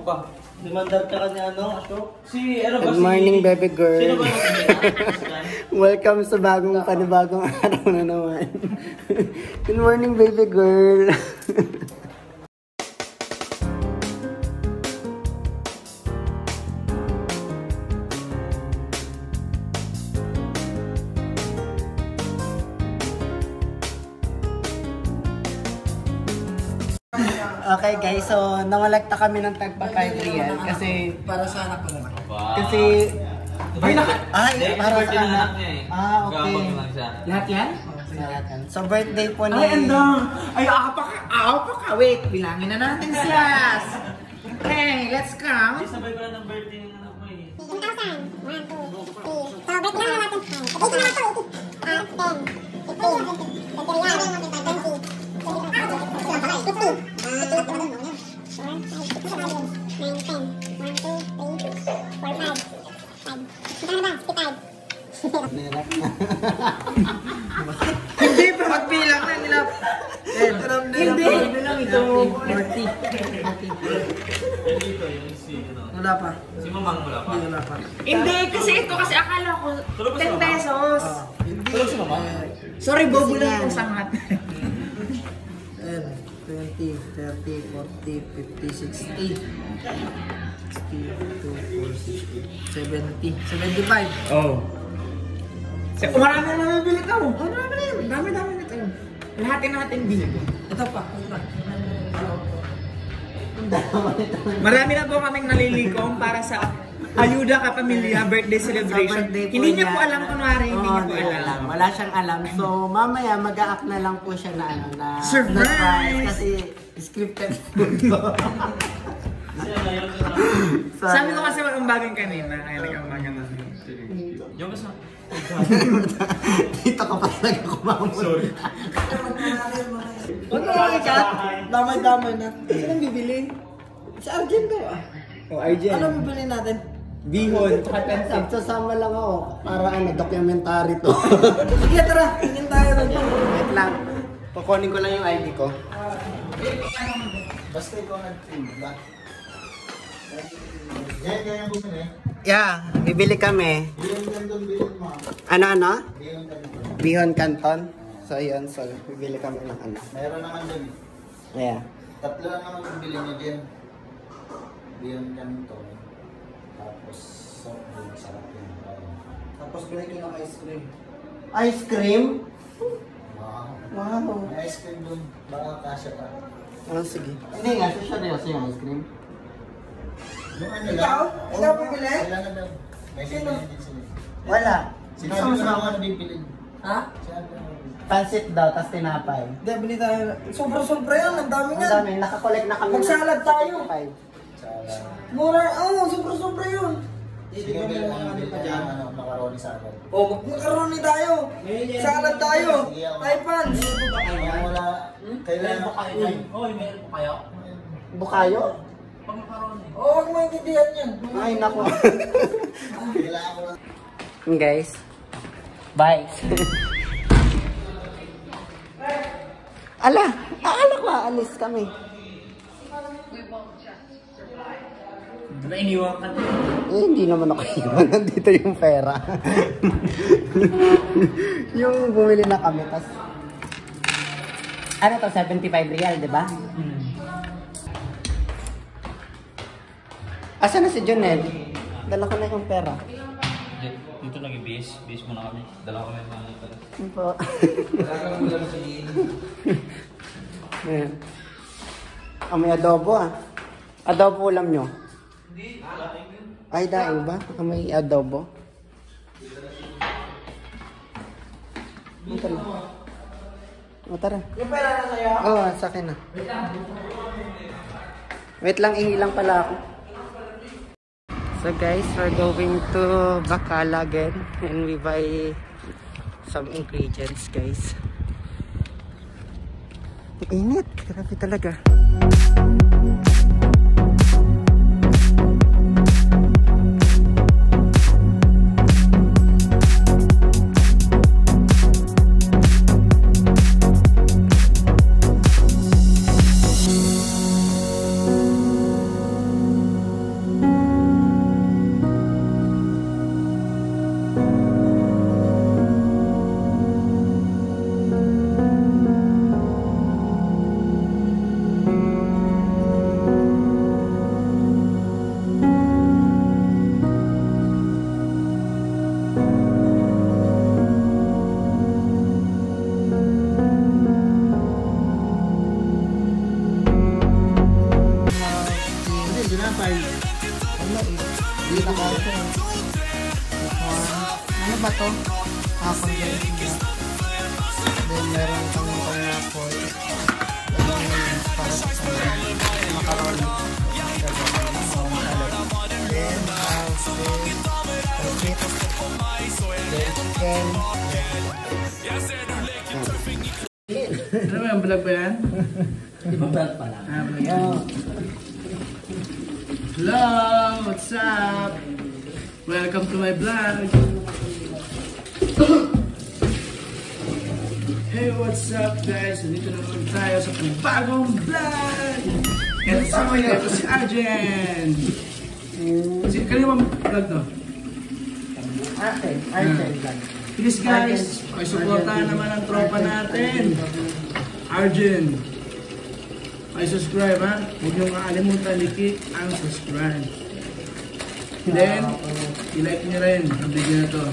pa. Demandar ka ni ano, Ashok? Si ano ba? Good morning, baby girl. Sino ba Welcome sa panibagong araw na naman. Good morning, baby girl. Okay guys, so nangalagta kami ng tagpa 5 real kasi para sa anak ko naman. Kasi para sa anak. Okay. Lahat yan? So birthday po ni... Ay, andang! Ay, ka! Wait, bilangin na natin siya! Okay, let's count. Sabay ko lang ng birthday ng anak mo eh. 1,000. 1, 2, 3. So, birthday na natin. Ito na ito. 10, 15, 20, 20, Hindi pa magbilang na nila. Hindi. Hindi lang ito. 40. Wala pa. Si Mamang wala pa. Wala pa. Hindi, kasi ito kasi akala ko 10 pesos. Tulog si Mamang. Sorry, bobo lang yung sangat. 10, 20, 30, 40, 50, 60. 70, 75. Oh. Marami na nabibili ka mo. Oh, marami na yun. Dami na tayo. Lahatin natin bili. Ito pa. Marami na po kaming nalilikom para sa Ayuda Ka Pamilya birthday celebration. Hindi niya po alam kunwari, hindi niya po alam. Wala siyang alam. So mamaya mag-a-act na lang po siya na ano na surprise! Kasi scripted po ito. Sabi ko kasi ang bagay kanina, kaya nag-ambagan na. Yung kasama. Dito ka pa talaga kumamot. Sorry. Huwag mo ikat. Damay-damay na. Saan ang bibili? Sa Argent daw ah. O Arjen. Ano bibili natin? Bihon. Sasama lang ako para ano, documentary to. Sige, tara. Tingin tayo na dyan. Wait lang. Kukunin ko lang yung ID ko. Basta ikaw nag-team, ba? Yan bumili. Yeah, bibili kami. Ano? Bihon Canton. So yun, so bibili kami ng ano. Meron naman dun. Yeah. Tatlo lang naman bibili niyo dyan. Bihon Canton. Tapos soft drink, sarap yun. Tapos bili ko ng ice cream. Ice cream? Wow. Wow. May ice cream dun. Baka kasya pa. Oh, sige. Hindi nga, seryoso yung ice cream. Yung ano Ikaw? lang. Ikaw bibili? Wala na daw. May Sino? bibili din sila. Wala. Sinabi ko na ako na bibili. Ha? Sinabi ko na bibili. Pansit daw, tas tinapay. Hindi, bili tayo. Sobra-sobra yan. Ang dami Ang yan. dami, nakakolect na kami. Magsalad tayo. 75. Sala. Mura. Oo, sobra-sobra yun. Sige, bili pa dyan. Macaroni salad. Oh, makaroni tayo. Salad tayo. Thai pans. Wala. Kailangan pa kayo. Hoy, meron po kayo? Bukayo? Oh, huwag mo intindihan yan. Ay, naku. Kailangan ko lang. Guys. Bye. Akala ko aalis kami. Di ba iniwan ka din? Eh, hindi naman ako iwan. Nandito yung pera. Yung bumili na kami, tas... Ano to? 75 real, di ba? Asa na si Jonel? Dala ko na yung pera. Dito nag-base. Base muna kami. Dala kami ng mga pala. Ano po? Ayan. May adobo ah. Adobo ulam nyo? Ay, daing ba? May adobo? Tara. Tara. Yung pera na sa'yo? Oo, sa akin na. Wait lang, ihilang pala ako. So guys, we're going to Bacala again and we buy some ingredients guys. Init, grabe talaga. tinapay. Ano eh? Hindi na kasi. Ano ba to? Pang-gawin niya. Then meron kang pineapple. Then para sa macaroni. Then then chicken. Ano ba yung vlog ba yan? Vlog pa lang. Hello! What's up? Welcome to my vlog! Hey, what's up guys? Dito na naman tayo sa bagong vlog! Ito si Arjen! Kanina bang vlog to? Arjen vlog. Please guys, pakisuportahan naman ang tropa natin. Arjen. Subscribe ha. Huwag niyong makalimutan i-click ang subscribe. Then, i-like niyo rin ang video na to.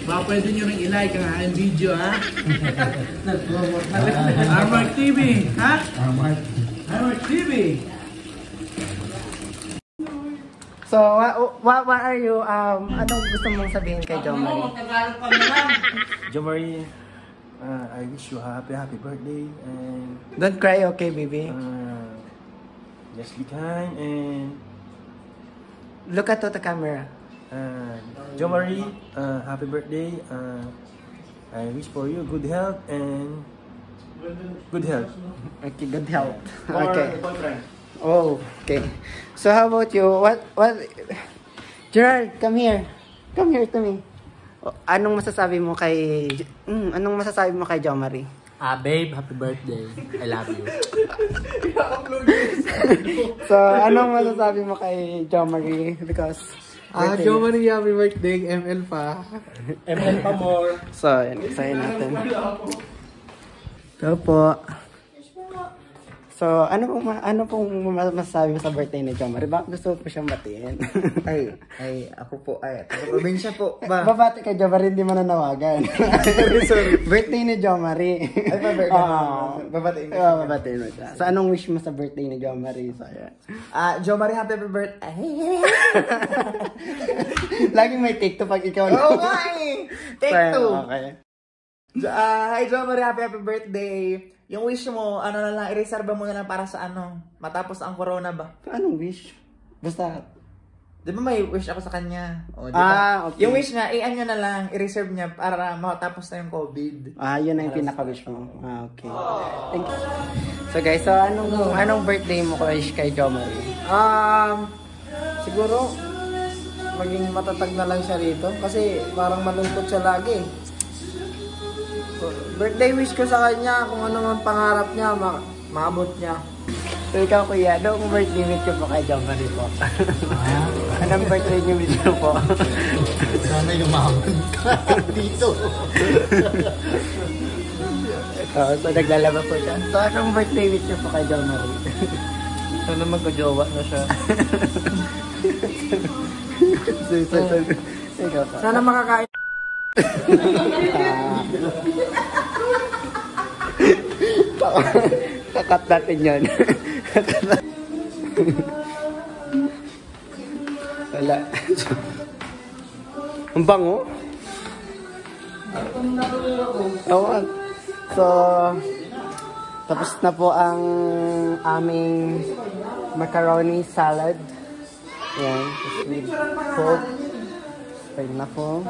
Baka pwede niyo rin i-like ang aking video ha. Armark TV ha? Armark TV. So, what are you, anong gusto mong sabihin kay Jomari? Jomari, I wish you a happy birthday and Don't cry, okay, baby? just be kind and Look at the camera. Jomari, happy birthday. I wish for you good health and good health. Okay, good health. For Okay. boyfriend. Oh, okay. So how about you? What Gerard, come here. Come here to me. Anong masasabi mo kay Jomari? Babe, happy birthday. I love you. So, anong masasabi mo kay Jomari? Because Jomari, happy birthday. ML pa. ML pa more. So, yan, isahin natin. Ito po. So, ano pong masasabi mo sa birthday ni Jomari? Bakit gusto po siyang batiin? Ako po, probinsya po. Babati kay Jomari, hindi mananawagan. Sorry. Birthday ni Jomari. Ay, pa birthday. Babatiin mo. Babatiin mo siya. So, anong wish mo sa birthday ni Jomari? So, yan. Jomari, happy birthday. Laging may take to pag ikaw na. Oo nga eh. Take two. Okay. Hi, Jomari, happy birthday. Yung wish mo, ano na lang, i-reserve mo na lang para sa matapos ang corona ba? Anong wish? Basta, Di ba may wish ako sa kanya? O, di ba? okay. Yung wish niya, i-ano na lang, i-reserve niya para matapos na yung COVID. yun na yung pinaka-wish mo. Okay. Thank you. So guys, so anong birthday mo wish kay Jomari? Siguro maging matatag na lang siya rito kasi parang malungkot siya lagi. So, birthday wish ko sa kanya kung ano man pangarap niya, maabot niya. So ikaw kuya, anong birthday wish ko po kay Jomari po? Anong birthday wish ko po? Sana yumaman ka dito. So naglalaba po siya. So anong birthday wish ko po kay Jomari? Sana magkajowa na siya. Ikaw po. Sana makakain. Kakat natin yun. Wala. Ang bango. Oo. So, tapos na po ang aming macaroni salad. Ayan. With Coke. Pwede na po.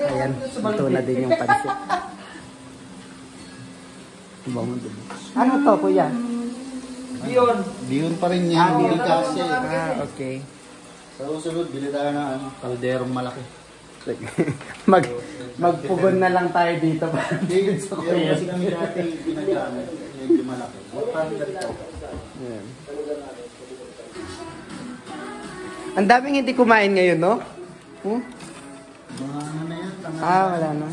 Ayan. Ito na din yung pansit. Bango din. Ano to, kuya? Diyon pa rin yan, hindi kasi. Okay. Sa susunod, bili tayo ng kalderong malaki. Magpugon na lang tayo dito. David sa kuya. Kasi kami dati pinagamit, medyo malaki. Ayan. Ang daming hindi kumain ngayon, no? Mga ano na yan, Wala na.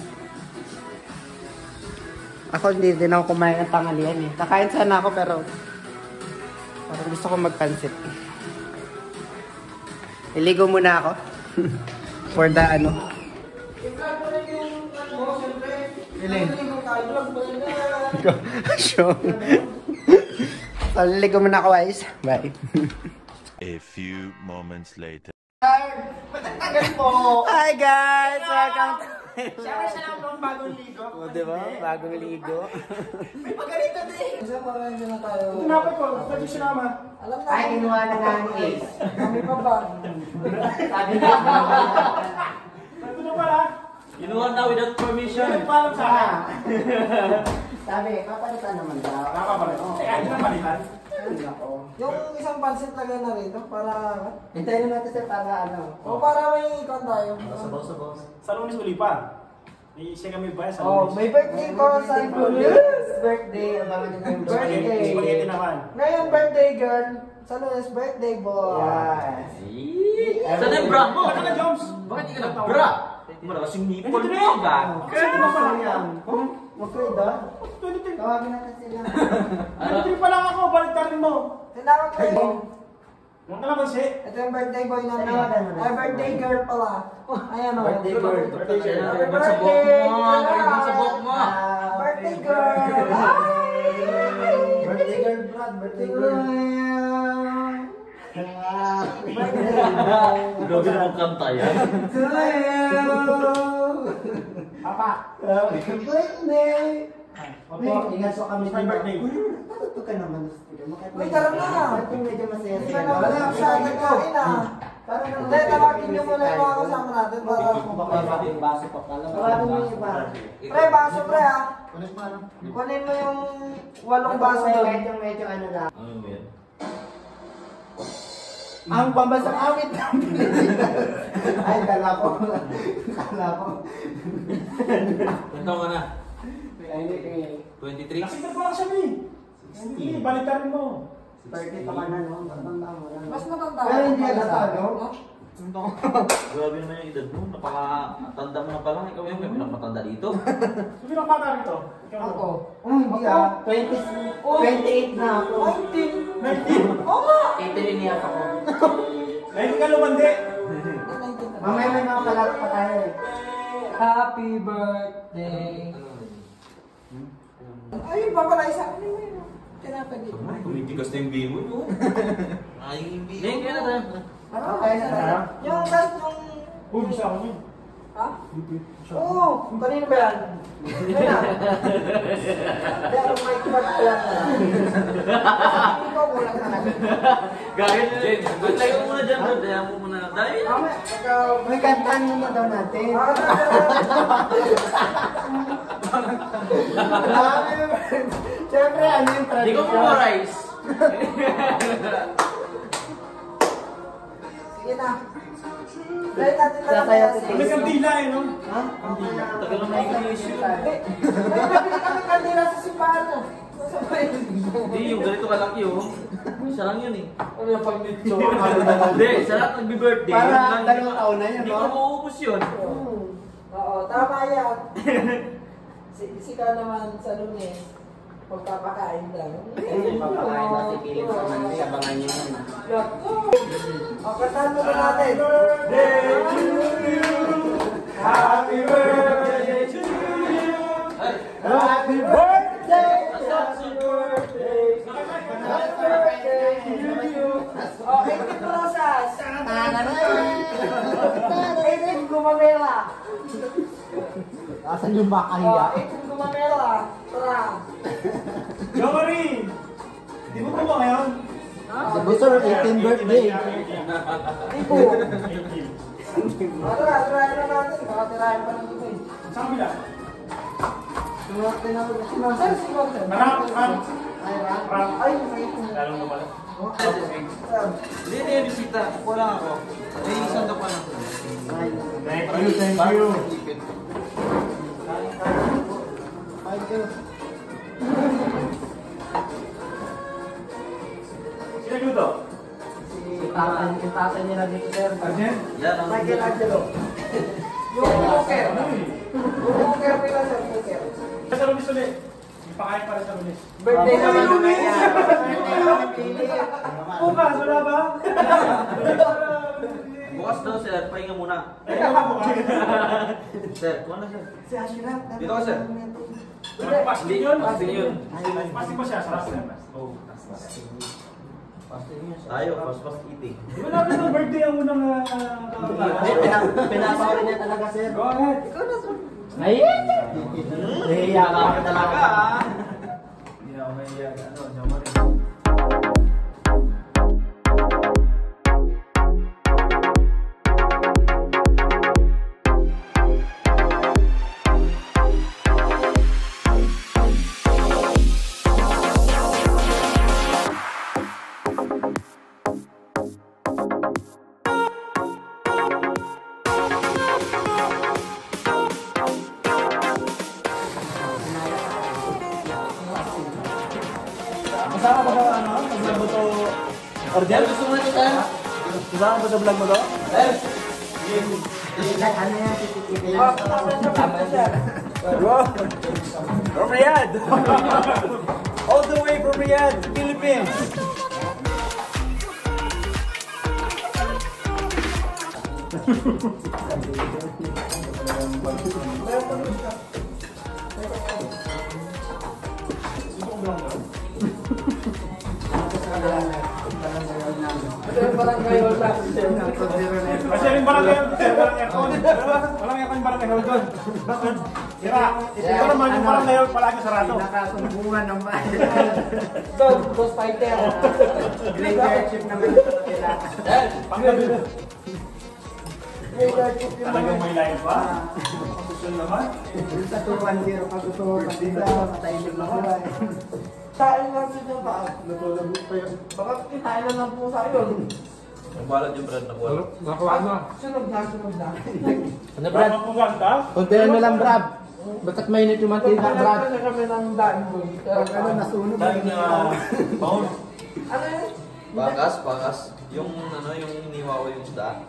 Ako hindi din ako kumain ng tanghalian eh. Kakain sana ako pero parang gusto ko magpansit. Iligo muna ako. For the ano. vlog ba yun? Show. Paliligo muna ako, guys. Bye. A few moments later. Matatagal po. Hi, guys! Welcome to... Siyempre siya lang ng bagong ligo. O, diba? Bagong ligo. May pagalito din. Isa para hindi na tayo. Tinapay ko, pwede sinama. Alam na. Ay, kinuha na nga ni Ace. Kami pa ba? Sabi niya, Ito na pala. Kinuha na without permission. Yan ang palam sa akin. sabi, papalitan naman daw. Nakakapalit. Eh, ayaw na palitan. Yung isang pansit lagay na rito para... Hintayin na natin sir para ano. O para may ikon tayo. Sa Lunes uli pa. Siya kami ba sa Oh, Lunes? may birthday ko sa Lunes. Birthday, abangan niyo yung Birthday. Spaghetti naman. Ngayon birthday girl. Sa Lunes birthday boy. Yes. Saan yung bra mo? Baka na, Joms? Bakit di ka nag-bra? Malakas yung nipple mo ka. Kasi ito na pala. Mag-trade ah. 23. Tawagin natin sila. 23 pa lang ako, balik ka rin mo. Tinawag ko yun. Huwag ka naman si. Ito yung birthday boy namin. Tinawagan mo na. Ay, birthday girl pala. Ayan o. Birthday girl. Happy Ribbon sa buhok birthday, mo. Ribbon sa buhok mo. Birthday girl. Birthday girl, Brad. Birthday girl. Grabe naman kanta yan. Papa. Happy birthday. Opo. Ingat so kami. It's my birthday. Matuto ka naman. Uy, tara na. Medyo masaya Hindi ka naman na siya nagkain ah. Hindi, tawagin niyo muna yung mga kasama natin para baso pa pala. Tawagin mo yung iba. Pre, baso pre ah. Kunin mo yung 8 baso doon. Medyo ano lang. Ano mo yan? Ang pambasang awit ng Pilipinas. Ay, kala ko. Kala ko. Ilan taon ka na? Ay, hindi. 23? Nasita pa lang siya, Mi. Hindi, balik ka rin mo. 30 pa ka na, no? Matanda mo lang. Mas matanda. Pero hindi halata, no? Grabe naman yung edad mo. Napaka-tanda mo na pala. Ikaw yung may pinakamatanda dito. Sino ang bata rito? Ikaw Ako. Hindi ah. 28 na ako. 19. 19. Oo nga. 18 niya ako. 19 ka lumandi. Mamaya may mga palag pa tayo eh. Happy birthday. Ay, papalay sa akin mo yun. Tinapay dito. Tumitigas na yung bimo nyo. Ay, yung bimo. Hindi, kaya na tayo. Ano? Okay na tayo. Yung gas yung... Uy, isa ako yun. Ha? Oo. Kanino ba yan? Kaya na. Hindi, ano may kibat ko lang na. Ikaw kulang na lang. Gagawin nyo. Jen, tayo mo muna dyan. Daya mo muna. Dahil Mamaya, ikaw... May kantaan mo na daw natin. Siyempre, ano yung Hindi ko tradisyon? memorize. Sige na. Try natin na Sasaya lang. si May kandila eh, no? Ha? Tagal na may issue. May nabili kami kandila sa simbahan mo. Hindi, yung ganito kalaki oh. Isa lang yun eh. Ano yung pag-nitso? Hindi, sa lahat nagbi-birthday. Para dalawang taon na yun, Hindi no? ko mauubos yun. Oo, tama yan. Sika naman sa Lunes. Pagpapakain lang. Papakain na si Philip sa Monday. Abangan niyo yun. O, kantahan mo na natin. Happy birthday to you. Happy birthday! Happy birthday! Happy birthday to you! O, 18 rosas. 18 gumamela. Asan yung O, makahiya? 18 gumamela. Tara. Jomari! Di mo ba ngayon? The Busor 18 birthday. Ibo. O, tara, tirahin na natin. Baka tirahin pa ng iba eh. Saan kabila? Saan si Walter? Rap. Ay, may ito. Lalong na pala. Hindi, hindi yung bisita. Kuha lang ako. May isang pa lang. Thank you. Sino luto? Yung tatay nila dito, sir. Arjen? Yan ang Michael Angelo. Yung poker. Yung poker nila sa poker. Sa Lunes ulit. Ipakain para sa Lunes. Birthday Ay, naman Lunes! naman yan. Birthday naman Philip. Bukas, wala ba? bukas daw, sir. Pahinga muna. Ay, ako bukas. Sir, kuha na sir. Si Ashraf. Dito ka, sir. Pasting yun? Pasting yun. Pasting ba siya? Sarap na. Oo. Tayo, fast eating. Di ba namin ng birthday ang unang Pinapakain niya talaga, sir. Go ahead. Ikaw na, sir. Ayun! Nahiya ka talaga. Hindi ako mahiya. Ano, Jomari. Kasama ba sa ano? Sa vlog mo to? Ordial? Gusto mo ito, sir? Kasama ba sa vlog mo to? Ano yan, titipin yan? From Riyadh! All the way from Riyadh, Philippines! Kasi yung barangay hall, sir, walang aircon. Walang aircon yung barangay hall doon. Bakit? Sira. Ito naman yung barangay hall palagi sarado. Nakasumbungan ng bahay. Doon, Ghost Fighter. Graveyard shift naman sila. Panggabi. Talagang may line pa? Kapusyon naman. Sa 210, pag gusto mo dito, matahimik na buhay. Tain lang siya ba? Natulog pa yun. Baka kitain na lang po sa yun. Nagbalat yung Brad, nagbalat. Sunog na. Ano, Brad? Mapugan ka? Kuntihan mo lang, Brad. Bakat mainit yung mantika, Brad. Kaya kami ng daan ko. Pag ano, nasunog. Dahil na baon. Ano yun? Bakas. Yung ano, yung hiniwa ko yung isda.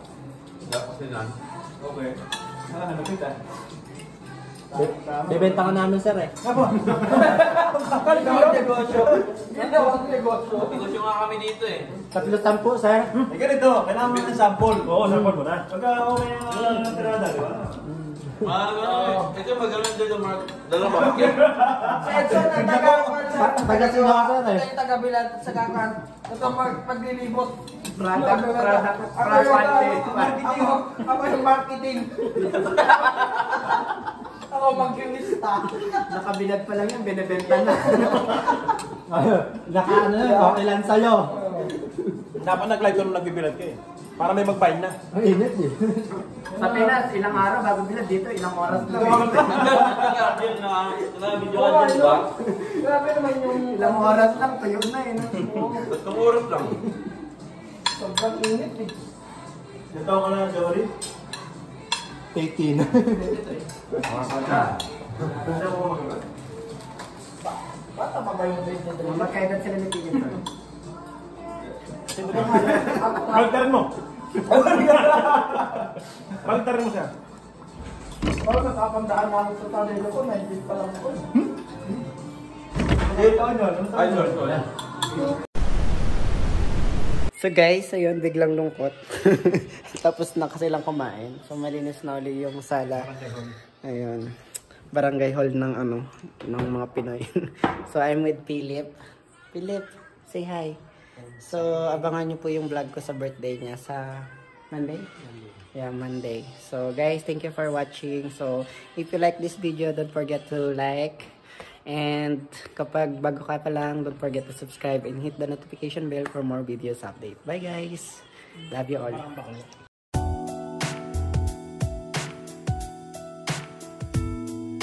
Tapos nilan. Okay. Ano kita? Bibenta ka namin, sir, eh. Negosyo Negosyo nga kami dito eh. 310, sir. Eh ganito, kailangan mo ng sample. Oo, sample mo na. Pagka okay ang tirada, di ba? Ito magaling dito, Mark. Dalawa. Edson na Taga sino ka, sir, eh. Tayo taga-bilat sa kakan. Ito paglilibot. Product. Ako yung marketing. Ako mag-lista. Nakabilad pa lang yan, binibenta na. Naka ano yun, okay lang sa'yo. Dapat nag-live ka nung nagbibilad ka eh. Para may mag-buy na. Ang init eh. Sa Pinas, ilang araw bago bilad dito, ilang oras lang. Grabe naman yung Ilang oras lang, tuyog na eh. Tatlong oras lang. sobrang init eh. Ito ka na, Jory. 18. Bata pa ba yung grade nito? Magkaibat sila ni Tigil. Bagtarin mo. Bagtarin mo siya. Ako nakapandaan namin sa sarili ko, 19 pa lang ako. Ay, sorry. So guys, ayun, biglang lungkot. Tapos na kasi lang kumain. So malinis na ulit yung sala. Ayun. Barangay hall ng ano, ng mga Pinoy. So I'm with Philip. Philip, say hi. So abangan nyo po yung vlog ko sa birthday niya sa Monday? Yeah, Monday. So guys, thank you for watching. So if you like this video, don't forget to like. And kapag bago ka pa lang, don't forget to subscribe and hit the notification bell for more videos update. Bye guys! Love you all.